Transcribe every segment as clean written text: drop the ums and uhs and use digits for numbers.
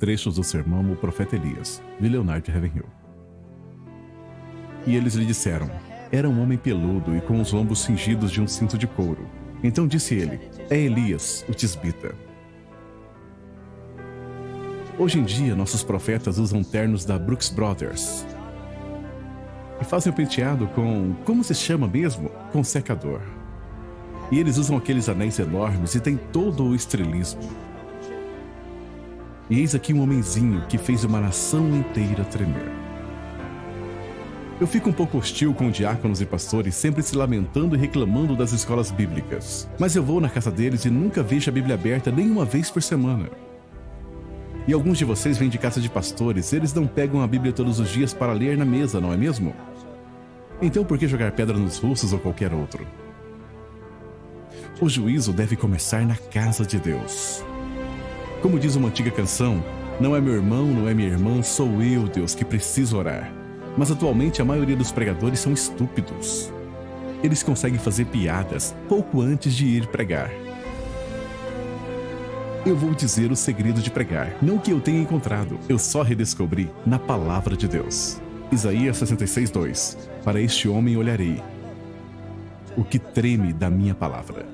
trechos do sermão O Profeta Elias, de Leonard Ravenhill. E eles lhe disseram: era um homem peludo e com os lombos cingidos de um cinto de couro. Então disse ele: é Elias, o tisbita. Hoje em dia, nossos profetas usam ternos da Brooks Brothers e fazem o penteado com, como se chama mesmo? Com secador. E eles usam aqueles anéis enormes e tem todo o estrelismo. E eis aqui um homenzinho que fez uma nação inteira tremer. Eu fico um pouco hostil com diáconos e pastores sempre se lamentando e reclamando das escolas bíblicas. Mas eu vou na casa deles e nunca vejo a Bíblia aberta nem uma vez por semana. E alguns de vocês vêm de casa de pastores, eles não pegam a Bíblia todos os dias para ler na mesa, não é mesmo? Então por que jogar pedra nos russos ou qualquer outro? O juízo deve começar na casa de Deus. Como diz uma antiga canção, não é meu irmão, não é minha irmã, sou eu, Deus, que preciso orar. Mas atualmente a maioria dos pregadores são estúpidos. Eles conseguem fazer piadas pouco antes de ir pregar. Eu vou dizer o segredo de pregar, não que eu tenha encontrado, eu só redescobri na palavra de Deus. Isaías 66:2. Para este homem olharei, o que treme da minha palavra.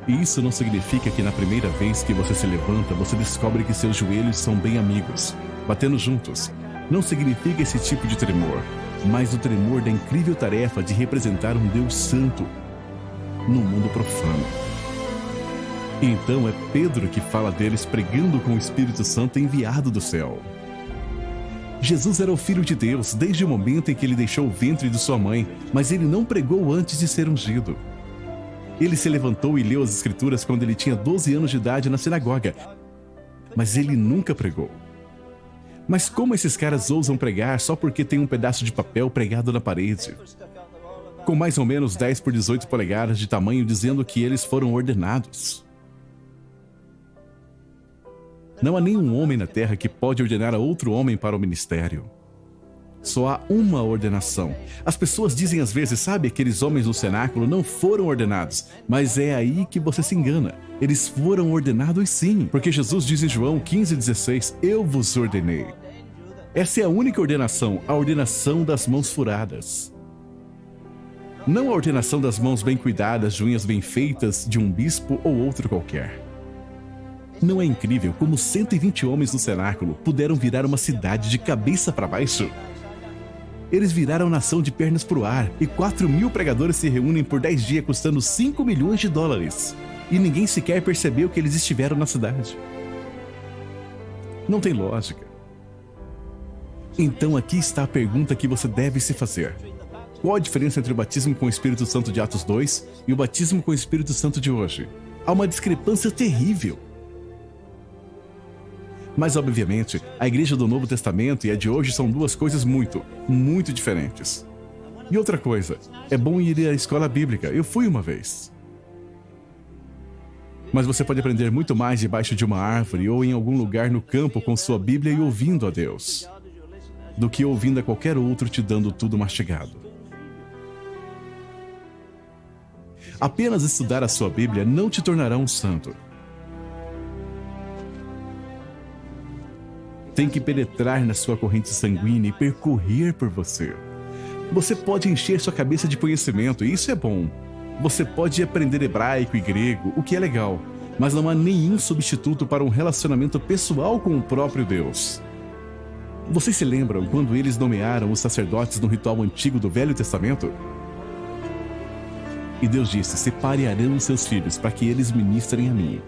E isso não significa que na primeira vez que você se levanta, você descobre que seus joelhos são bem amigos, batendo juntos. Não significa esse tipo de tremor, mas o tremor da incrível tarefa de representar um Deus santo no mundo profano. E então é Pedro que fala deles pregando com o Espírito Santo enviado do céu. Jesus era o Filho de Deus desde o momento em que ele deixou o ventre de sua mãe, mas ele não pregou antes de ser ungido. Ele se levantou e leu as Escrituras quando ele tinha 12 anos de idade na sinagoga, mas ele nunca pregou. Mas como esses caras ousam pregar só porque tem um pedaço de papel pregado na parede, com mais ou menos 10 por 18 polegadas de tamanho, dizendo que eles foram ordenados? Não há nenhum homem na terra que pode ordenar a outro homem para o ministério. Só há uma ordenação. As pessoas dizem às vezes, sabe, aqueles homens no cenáculo não foram ordenados, mas é aí que você se engana. Eles foram ordenados sim, porque Jesus diz em João 15:16, eu vos ordenei. Essa é a única ordenação, a ordenação das mãos furadas. Não a ordenação das mãos bem cuidadas, de unhas bem feitas, de um bispo ou outro qualquer. Não é incrível como 120 homens no cenáculo puderam virar uma cidade de cabeça para baixo? Eles viraram nação de pernas pro ar e 4.000 pregadores se reúnem por 10 dias custando $5 milhões. E ninguém sequer percebeu que eles estiveram na cidade. Não tem lógica. Então aqui está a pergunta que você deve se fazer. Qual a diferença entre o batismo com o Espírito Santo de Atos 2 e o batismo com o Espírito Santo de hoje? Há uma discrepância terrível. Mas, obviamente, a igreja do Novo Testamento e a de hoje são duas coisas muito, muito diferentes. E outra coisa, é bom ir à escola bíblica. Eu fui uma vez. Mas você pode aprender muito mais debaixo de uma árvore ou em algum lugar no campo com sua Bíblia e ouvindo a Deus, do que ouvindo a qualquer outro te dando tudo mastigado. Apenas estudar a sua Bíblia não te tornará um santo. Tem que penetrar na sua corrente sanguínea e percorrer por você. Você pode encher sua cabeça de conhecimento, e isso é bom. Você pode aprender hebraico e grego, o que é legal, mas não há nenhum substituto para um relacionamento pessoal com o próprio Deus. Vocês se lembram quando eles nomearam os sacerdotes no ritual antigo do Velho Testamento? E Deus disse, separe Arão e seus filhos para que eles ministrem a mim.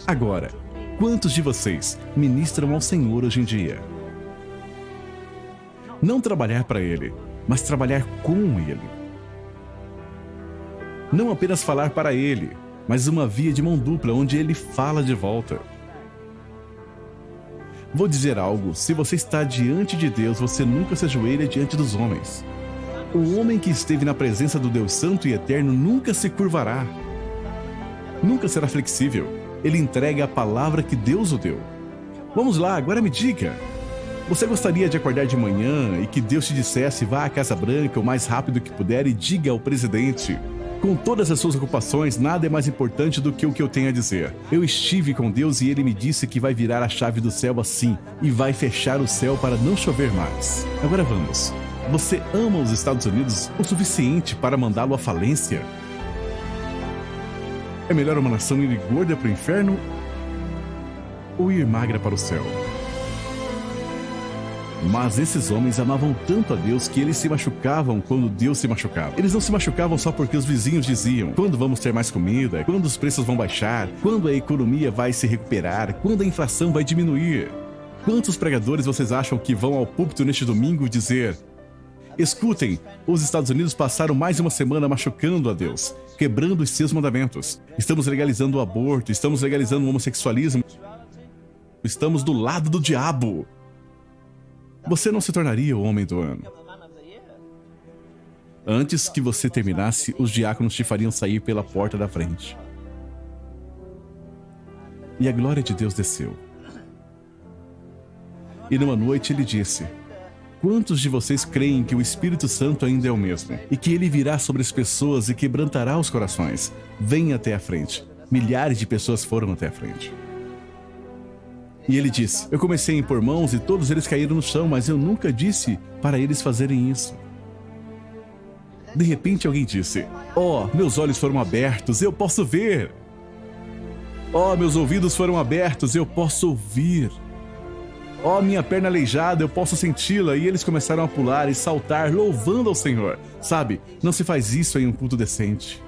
Agora, quantos de vocês ministram ao Senhor hoje em dia? Não trabalhar para Ele, mas trabalhar com Ele. Não apenas falar para Ele, mas uma via de mão dupla onde Ele fala de volta. Vou dizer algo, se você está diante de Deus, você nunca se ajoelha diante dos homens. O homem que esteve na presença do Deus Santo e Eterno nunca se curvará. Nunca será flexível. Ele entrega a palavra que Deus o deu. Vamos lá, agora me diga. Você gostaria de acordar de manhã e que Deus te dissesse vá à Casa Branca o mais rápido que puder e diga ao presidente Com todas as suas ocupações, nada é mais importante do que o que eu tenho a dizer. Eu estive com Deus e ele me disse que vai virar a chave do céu assim e vai fechar o céu para não chover mais. Agora vamos. Você ama os Estados Unidos o suficiente para mandá-lo à falência? É melhor uma nação ir gorda para o inferno ou ir magra para o céu? Mas esses homens amavam tanto a Deus que eles se machucavam quando Deus se machucava. Eles não se machucavam só porque os vizinhos diziam: quando vamos ter mais comida, quando os preços vão baixar, quando a economia vai se recuperar, quando a inflação vai diminuir. Quantos pregadores vocês acham que vão ao púlpito neste domingo dizer: escutem, os Estados Unidos passaram mais de uma semana machucando a Deus, quebrando os seus mandamentos. Estamos legalizando o aborto, estamos legalizando o homossexualismo. Estamos do lado do diabo. Você não se tornaria o homem do ano. Antes que você terminasse, os diáconos te fariam sair pela porta da frente. E a glória de Deus desceu. E numa noite ele disse: quantos de vocês creem que o Espírito Santo ainda é o mesmo? E que ele virá sobre as pessoas e quebrantará os corações? Venha até a frente. Milhares de pessoas foram até a frente. E ele disse: eu comecei a impor mãos e todos eles caíram no chão, mas eu nunca disse para eles fazerem isso. De repente alguém disse: oh, meus olhos foram abertos, eu posso ver. Oh, meus ouvidos foram abertos, eu posso ouvir. Oh, minha perna aleijada, eu posso senti-la. E eles começaram a pular e saltar, louvando ao Senhor. Sabe, não se faz isso em um culto decente.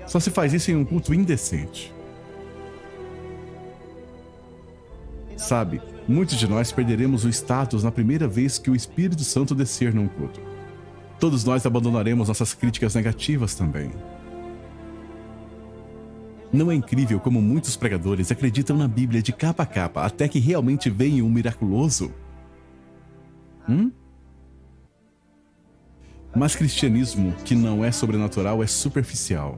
Só se faz isso em um culto indecente. Sabe, muitos de nós perderemos o status na primeira vez que o Espírito Santo descer num culto. Todos nós abandonaremos nossas críticas negativas também. Não é incrível como muitos pregadores acreditam na Bíblia de capa a capa até que realmente venha um miraculoso? Mas cristianismo que não é sobrenatural é superficial.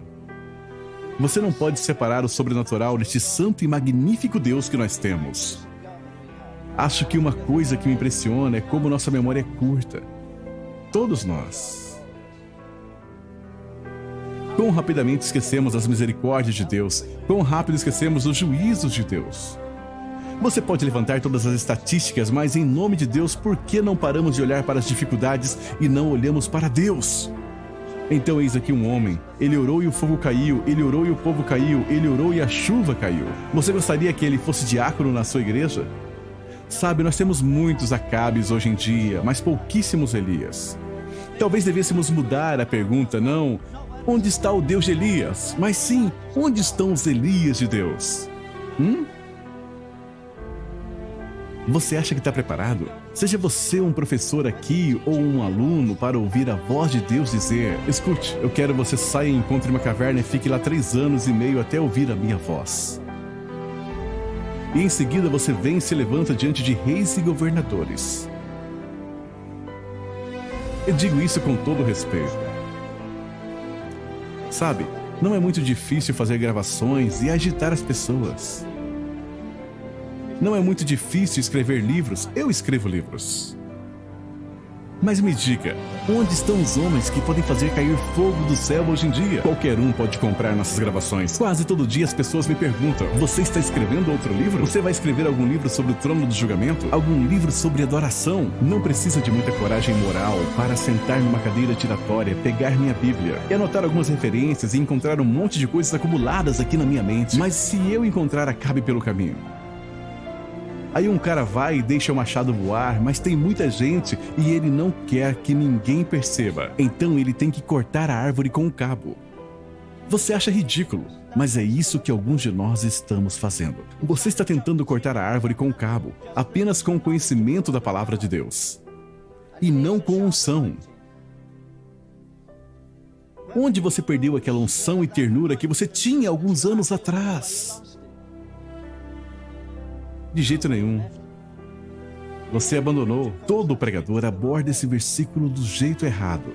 Você não pode separar o sobrenatural deste santo e magnífico Deus que nós temos. Acho que uma coisa que me impressiona é como nossa memória é curta. Todos nós. Quão rapidamente esquecemos as misericórdias de Deus, quão rápido esquecemos os juízos de Deus. Você pode levantar todas as estatísticas, mas em nome de Deus, por que não paramos de olhar para as dificuldades e não olhamos para Deus? Então eis aqui um homem, ele orou e o fogo caiu, ele orou e o povo caiu, ele orou e a chuva caiu. Você gostaria que ele fosse diácono na sua igreja? Sabe, nós temos muitos Acabes hoje em dia, mas pouquíssimos Elias. Talvez devêssemos mudar a pergunta, não onde está o Deus de Elias, mas sim, onde estão os Elias de Deus? Você acha que está preparado? Seja você um professor aqui ou um aluno para ouvir a voz de Deus dizer: escute, eu quero você saia e encontre uma caverna e fique lá 3 anos e meio até ouvir a minha voz. E em seguida você vem e se levanta diante de reis e governadores. Eu digo isso com todo respeito. Sabe, não é muito difícil fazer gravações e agitar as pessoas. Não é muito difícil escrever livros, eu escrevo livros. Mas me diga, onde estão os homens que podem fazer cair fogo do céu hoje em dia? Qualquer um pode comprar nossas gravações. Quase todo dia as pessoas me perguntam: você está escrevendo outro livro? Você vai escrever algum livro sobre o trono do julgamento? Algum livro sobre adoração? Não precisa de muita coragem moral para sentar numa cadeira giratória, pegar minha Bíblia e anotar algumas referências e encontrar um monte de coisas acumuladas aqui na minha mente. Mas se eu encontrar Acabe pelo caminho? Aí um cara vai e deixa o machado voar, mas tem muita gente e ele não quer que ninguém perceba. Então ele tem que cortar a árvore com um cabo. Você acha ridículo, mas é isso que alguns de nós estamos fazendo. Você está tentando cortar a árvore com um cabo, apenas com o conhecimento da palavra de Deus. E não com unção. Onde você perdeu aquela unção e ternura que você tinha alguns anos atrás? De jeito nenhum. Você abandonou. Todo pregador aborda esse versículo do jeito errado.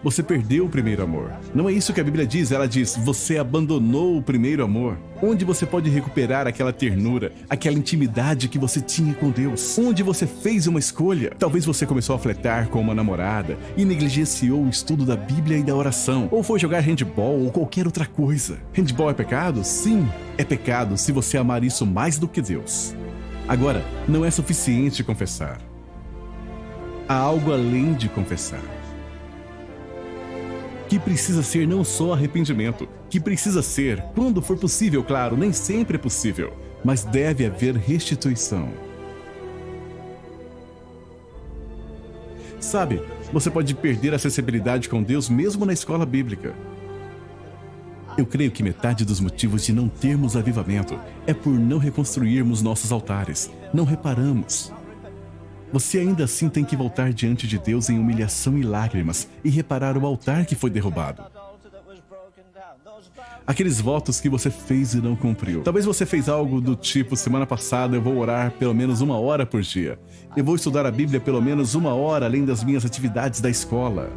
Você perdeu o primeiro amor. Não é isso que a Bíblia diz, ela diz, você abandonou o primeiro amor. Onde você pode recuperar aquela ternura, aquela intimidade que você tinha com Deus? Onde você fez uma escolha? Talvez você começou a flertar com uma namorada e negligenciou o estudo da Bíblia e da oração. Ou foi jogar handball ou qualquer outra coisa. Handball é pecado? Sim, é pecado se você amar isso mais do que Deus. Agora, não é suficiente confessar. Há algo além de confessar. Que precisa ser não só arrependimento, que precisa ser, quando for possível, claro, nem sempre é possível, mas deve haver restituição. Sabe, você pode perder a sensibilidade com Deus mesmo na escola bíblica. Eu creio que metade dos motivos de não termos avivamento é por não reconstruirmos nossos altares, não reparamos. Você ainda assim tem que voltar diante de Deus em humilhação e lágrimas e reparar o altar que foi derrubado. Aqueles votos que você fez e não cumpriu. Talvez você fez algo do tipo, semana passada eu vou orar pelo menos 1 hora por dia. Eu vou estudar a Bíblia pelo menos 1 hora além das minhas atividades da escola.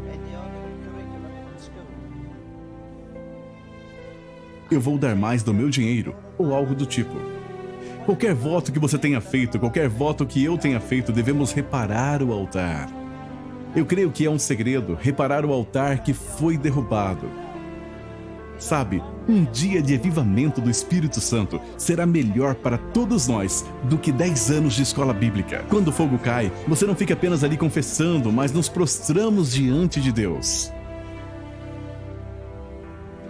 Eu vou dar mais do meu dinheiro, ou algo do tipo. Qualquer voto que você tenha feito, qualquer voto que eu tenha feito, devemos reparar o altar. Eu creio que é um segredo, reparar o altar que foi derrubado. Sabe, um dia de avivamento do Espírito Santo será melhor para todos nós do que 10 anos de escola bíblica. Quando o fogo cai, você não fica apenas ali confessando, mas nos prostramos diante de Deus.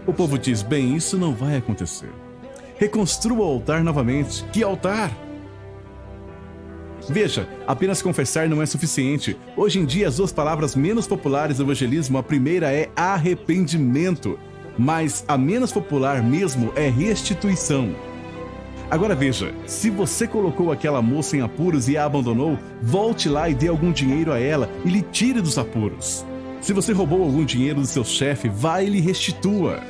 O povo diz, bem, isso não vai acontecer. Reconstrua o altar novamente. Que altar? Veja, apenas confessar não é suficiente. Hoje em dia, as 2 palavras menos populares do evangelismo, a primeira é arrependimento, mas a menos popular mesmo é restituição. Agora veja, se você colocou aquela moça em apuros e a abandonou, volte lá e dê algum dinheiro a ela e lhe tire dos apuros. Se você roubou algum dinheiro do seu chefe, vá e lhe restitua.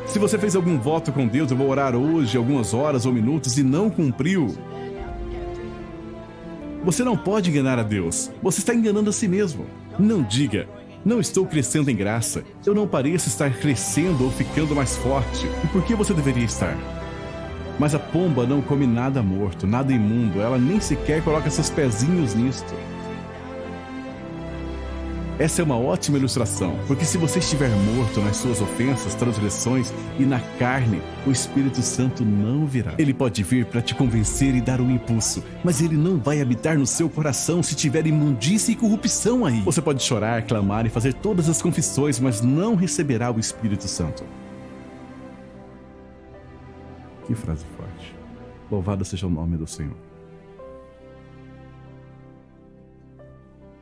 Se você fez algum voto com Deus, eu vou orar hoje algumas horas ou minutos e não cumpriu. Você não pode enganar a Deus. Você está enganando a si mesmo. Não diga, não estou crescendo em graça. Eu não pareço estar crescendo ou ficando mais forte. E por que você deveria estar? Mas a pomba não come nada morto, nada imundo. Ela nem sequer coloca seus pezinhos nisto. Essa é uma ótima ilustração, porque se você estiver morto nas suas ofensas, transgressões e na carne, o Espírito Santo não virá. Ele pode vir para te convencer e dar um impulso, mas ele não vai habitar no seu coração se tiver imundícia e corrupção aí. Você pode chorar, clamar e fazer todas as confissões, mas não receberá o Espírito Santo. Que frase forte. Louvado seja o nome do Senhor.